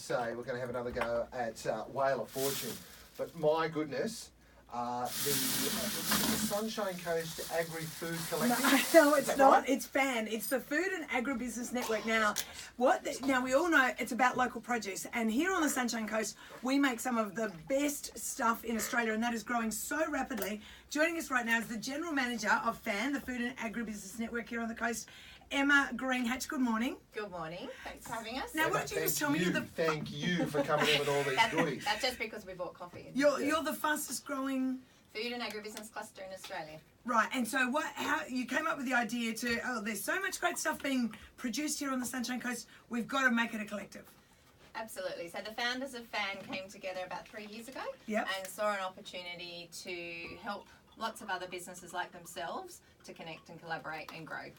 say we're going to have another go at Whale of Fortune. But my goodness, the Sunshine Coast Agri-Food Collective. No, it's not. Right? It's FAN. It's the Food and Agribusiness Network. Now, now we all know it's about local produce, and here on the Sunshine Coast, we make some of the best stuff in Australia, and that is growing so rapidly. Joining us right now is the General Manager of FAN, the Food and Agribusiness Network here on the coast, Emma Greenhatch. Good morning. Good morning. Thanks for having us. Now, why don't you just tell me Thank you for coming in with all these goodies. That's just because we bought coffee. You're the fastest growing food and agribusiness cluster in Australia. Right, and so how you came up with the idea to, there's so much great stuff being produced here on the Sunshine Coast, we've got to make it a collective. Absolutely. So the founders of FAN came together about 3 years ago and saw an opportunity to help lots of other businesses like themselves to connect and collaborate and grow.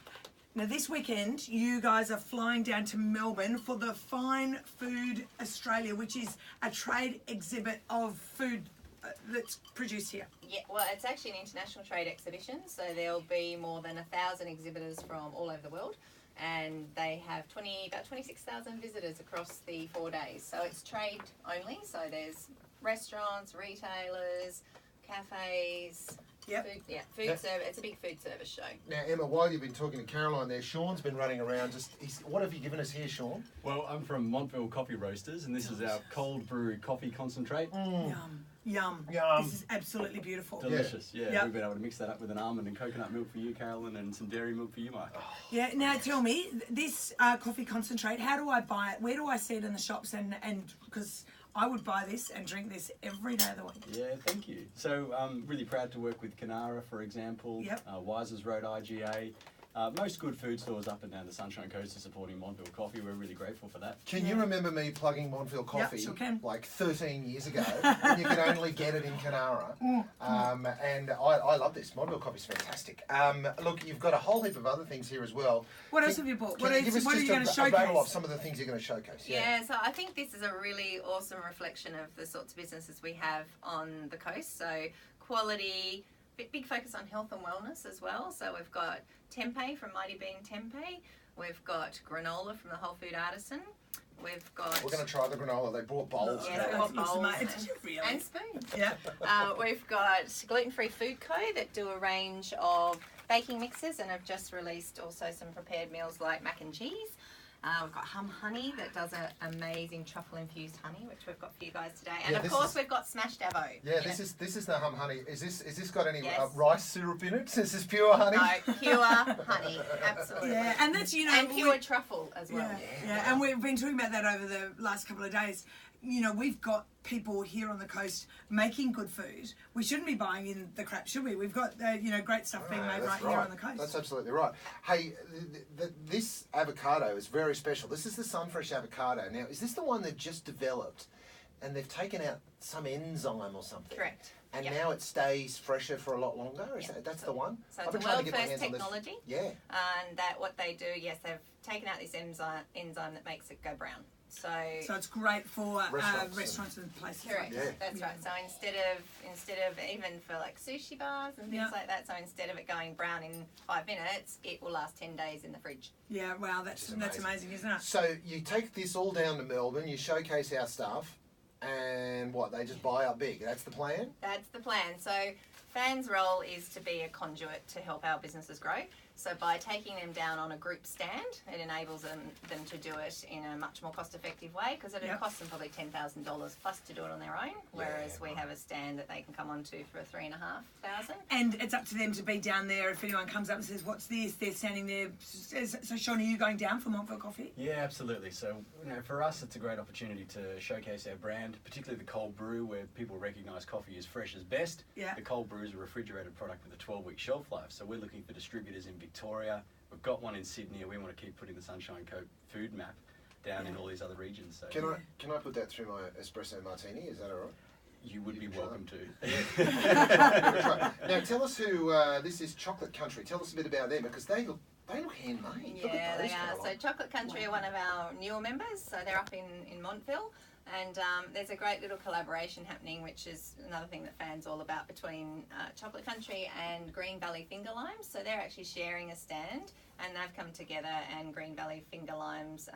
Now this weekend, you guys are flying down to Melbourne for the Fine Food Australia, which is a trade exhibit of food that's produced here. Yeah, well, it's actually an international trade exhibition, so there'll be more than 1,000 exhibitors from all over the world, and they have about 26,000 visitors across the 4 days. So it's trade only, so there's restaurants, retailers, cafes. Food service. It's a big food service show. Now, Emma, while you've been talking to Caroline there, Sean's been running around. What have you given us here, Sean? Well, I'm from Montville Coffee Roasters, and this is our cold brew coffee concentrate. Yum. This is absolutely beautiful. Delicious. Yeah. We've been able to mix that up with an almond and coconut milk for you, Carolyn, and some dairy milk for you, Mike. Yeah. Now, tell me, this coffee concentrate, how do I buy it? Where do I see it in the shops? And because I would buy this and drink this every day of the week. Yeah, thank you. So I'm really proud to work with Canara, for example, Wises Road IGA. Most good food stores up and down the Sunshine Coast are supporting Montville Coffee. We're really grateful for that. Can you remember me plugging Montville Coffee sure can. like 13 years ago? And you could only get it in Canara. And I love this. Montville Coffee's fantastic. Look, you've got a whole heap of other things here as well. What else have you bought? What are you going to showcase? A rattle off some of the things you're going to showcase. Yeah, so I think this is a really awesome reflection of the sorts of businesses we have on the coast. So quality, big focus on health and wellness as well. So we've got tempeh from Mighty Bean Tempeh. We've got granola from the Whole Food Artisan. We've got... We're going to try the granola. They brought bowls. Yeah, they brought bowls and spoons. Yeah. We've got Gluten-Free Food Co. that do a range of baking mixes and have just released also some prepared meals like mac and cheese. We've got Hum Honey that does an amazing truffle-infused honey, which we've got for you guys today. And of course, we've got Smashed Avo. Yeah, this is the Hum Honey. Is this got any rice syrup in it? Is this pure honey? No, pure honey, absolutely. Yeah, and that's and pure truffle as well. Yeah, and we've been talking about that over the last couple of days. We've got people here on the coast making good food. We shouldn't be buying in the crap, should we? We've got great stuff being made right here on the coast. That's absolutely right. Hey, this avocado is very special. This is the Sunfresh avocado. Now, is this the one they've just developed and they've taken out some enzyme or something? Correct. And now it stays fresher for a lot longer? That's the one? So it's a world-first technology. Yeah. And what they do, they've taken out this enzyme that makes it go brown. So it's great for restaurants and places. Correct. That's right. So instead of even for like sushi bars and things like that, so instead of it going brown in 5 minutes, it will last 10 days in the fridge. Yeah, wow, that's amazing, isn't it? So you take this all down to Melbourne, you showcase our stuff, and they just buy up big. That's the plan? That's the plan. So FAN's role is to be a conduit to help our businesses grow. So by taking them down on a group stand, it enables them to do it in a much more cost-effective way, because it would cost them probably $10,000 plus to do it on their own, whereas we have a stand that they can come onto for $3,500. And it's up to them to be down there. If anyone comes up and says, "What's this?" They're standing there. So, Sean, are you going down for Montville Coffee? Yeah, absolutely. So, for us, it's a great opportunity to showcase our brand, particularly the cold brew, where people recognise coffee as fresh as best. Yeah. The cold brew is a refrigerated product with a 12-week shelf life, so we're looking for distributors in Victoria. We've got one in Sydney. We want to keep putting the Sunshine Coast food map down in all these other regions. So can I put that through my espresso martini? Is that all right? You would be welcome to. Now tell us who this is. Chocolate Country. Tell us a bit about them, because they look handmade. Yeah, they are. So Chocolate Country are one of our newer members. So they're up in Montville. And there's a great little collaboration happening, which is another thing that fans all about, between Chocolate Country and Green Valley Finger Limes. So they're actually sharing a stand, and they've come together, and Green Valley Finger Limes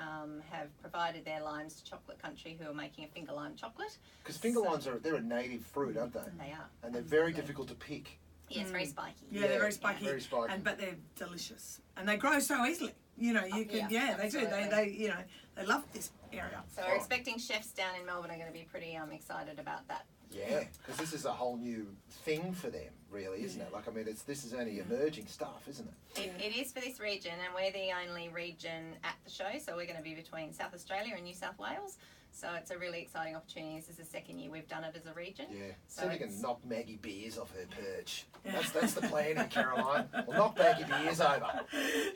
have provided their limes to Chocolate Country, who are making a finger lime chocolate. Because finger limes they're a native fruit, aren't they? They are. And they're very difficult to pick. Yeah, it's very spiky. Yeah, they're very spiky. Very spiky. But they're delicious. And they grow so easily. You know, you can, they do. They they love this area. So we're expecting chefs down in Melbourne are going to be pretty excited about that. Yeah, because this is a whole new thing for them, really, isn't it? Like, I mean, this is only emerging stuff, isn't it? It is for this region, and we're the only region at the show, so we're going to be between South Australia and New South Wales. So it's a really exciting opportunity. This is the second year we've done it as a region. Yeah, so we can knock Maggie Beers off her perch. That's the plan in Caroline. We'll knock Maggie Beers over.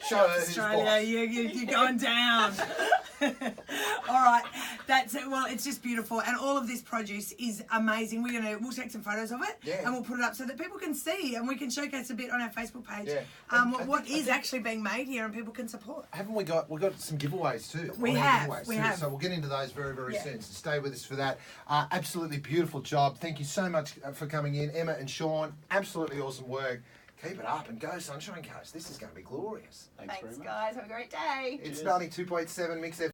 Show her who's Australia, boss. you're going down. All right, that's it. Well, it's just beautiful, and all of this produce is amazing. We'll take some photos of it, and we'll put it up so that people can see, and we can showcase a bit on our Facebook page. Yeah. What is actually being made here, and people can support. Haven't we got some giveaways too? We have. So we'll get into those very soon. So stay with us for that. Absolutely beautiful job. Thank you so much for coming in, Emma and Sean. Absolutely awesome work. Keep it up and go Sunshine Coast. This is going to be glorious. Thanks very much. Guys. Have a great day. It's 92.7 Mix FM.